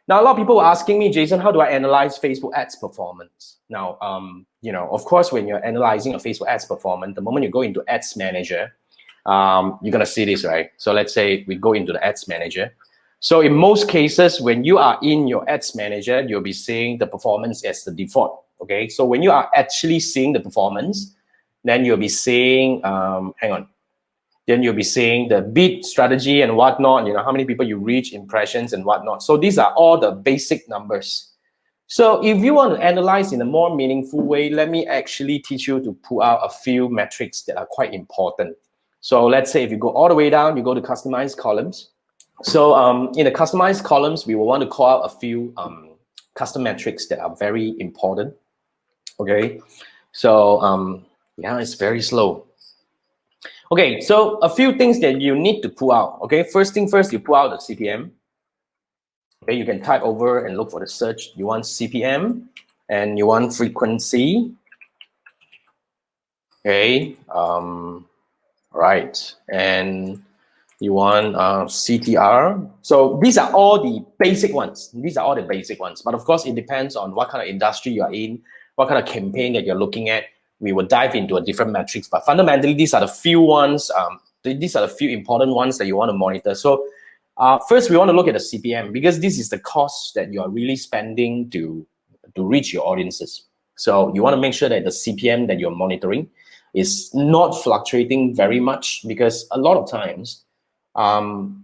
Now, a lot of people are asking me, Jason, how do I analyze Facebook ads performance? Now, of course, when you're analyzing a Facebook ads performance, the moment you go into Ads Manager, you're gonna see this, right? So let's say we go into the Ads Manager. So in most cases, when you are in your Ads Manager, you'll be seeing the performance as the default, okay? So when you are actually seeing the performance, then you'll be seeing, then you'll be seeing the bid strategy and whatnot, how many people you reach, impressions and whatnot. So these are all the basic numbers. So if you want to analyze in a more meaningful way, let me actually teach you to pull out a few metrics that are quite important. So let's say if you go all the way down, you go to customized columns. So in the customized columns, we will want to call out a few custom metrics that are very important. Okay, so yeah, it's very slow. Okay, so a few things that you need to pull out. Okay, first thing first, you pull out the CPM. Okay, you can type over and look for the search. You want CPM and you want frequency. Okay, right, and you want CTR. So these are all the basic ones. These are all the basic ones. But of course, it depends on what kind of industry you're in, what kind of campaign that you're looking at. We will dive into a different metrics. But fundamentally, these are the few ones. These are the few important ones that you want to monitor. So first, we want to look at the CPM because this is the cost that you are really spending to reach your audiences. So you want to make sure that the CPM that you're monitoring is not fluctuating very much, because a lot of times,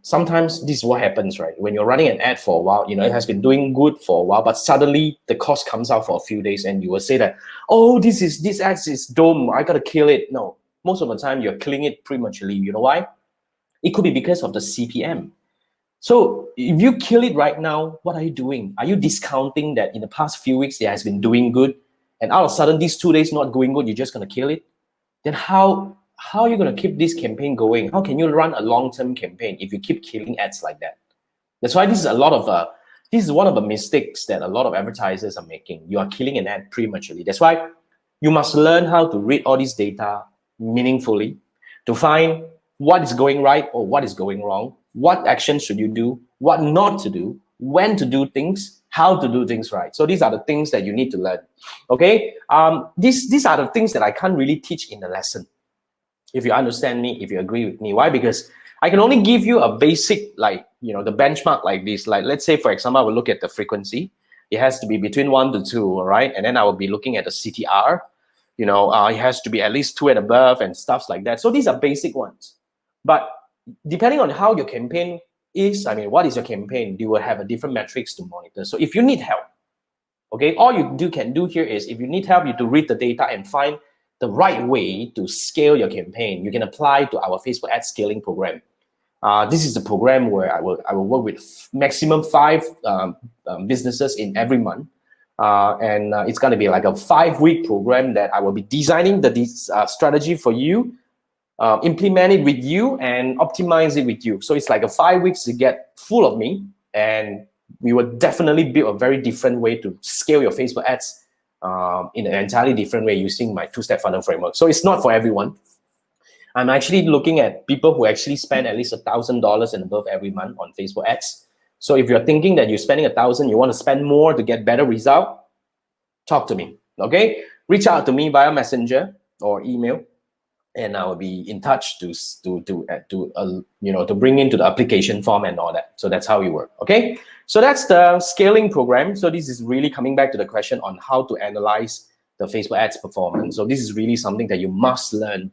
sometimes this is what happens, right? When you're running an ad for a while, it has been doing good for a while, but suddenly the cost comes out for a few days and you will say that, oh, this ad is dumb, I gotta kill it. No, most of the time you're killing it prematurely. You know why? It could be because of the CPM. So if you kill it right now, what are you doing? Are you discounting that in the past few weeks it has been doing good, and all of a sudden these 2 days not going good, you're just gonna kill it? Then how are you going to keep this campaign going? How can you run a long-term campaign if you keep killing ads like that? That's why this is one of the mistakes that a lot of advertisers are making. You are killing an ad prematurely. That's why you must learn how to read all this data meaningfully to find what is going right or what is going wrong, what action should you do, what not to do, when to do things, how to do things right. So these are the things that you need to learn. Okay, these are the things that I can't really teach in the lesson. If you understand me, if you agree with me, why? Because I can only give you a basic, the benchmark like this. Like, let's say, for example, I will look at the frequency. It has to be between 1 to 2, all right? And then I will be looking at the CTR. It has to be at least 2 and above and stuff like that. So these are basic ones. But depending on how your campaign is, what is your campaign, you will have a different metrics to monitor. So if you need help, okay, all you can do here is, if you need help, you to read the data and find the right way to scale your campaign. You can apply to our Facebook ad scaling program. This is a program where I will work with maximum 5 businesses in every month. And it's going to be like a 5-week program that I will be designing the strategy for you, implement it with you, and optimize it with you. So it's like a 5 weeks to get full of me, and we will definitely build a very different way to scale your Facebook ads in an entirely different way using my 2-step funnel framework. So it's not for everyone. I'm actually looking at people who actually spend at least $1,000 and above every month on Facebook ads. So if you're thinking that you're spending $1,000, you want to spend more to get better result, talk to me. Okay, reach out to me via Messenger or email, and I will be in touch to bring into the application form and all that. So that's how we work. Okay, so that's the scaling program. So this is really coming back to the question on how to analyze the Facebook ads performance. So this is really something that you must learn